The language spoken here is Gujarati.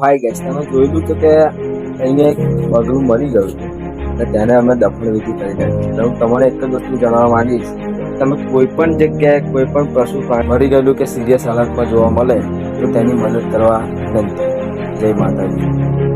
હાય ગાઈસ, તમે જોયેલું છે કે અહીંયા એક બગલું મરી ગયું હતું અને તેને અમે દફન વિધિ કરી નાખી. હું તમારે એક જ વસ્તુ જણાવવા માંગીશ, તમે કોઈ પણ જગ્યાએ કોઈ પણ પશુ મરી ગયેલું કે સિરિયસ હાલતમાં જોવા મળે તો તેની મદદ કરવા વિનંતી. જય માતાજી.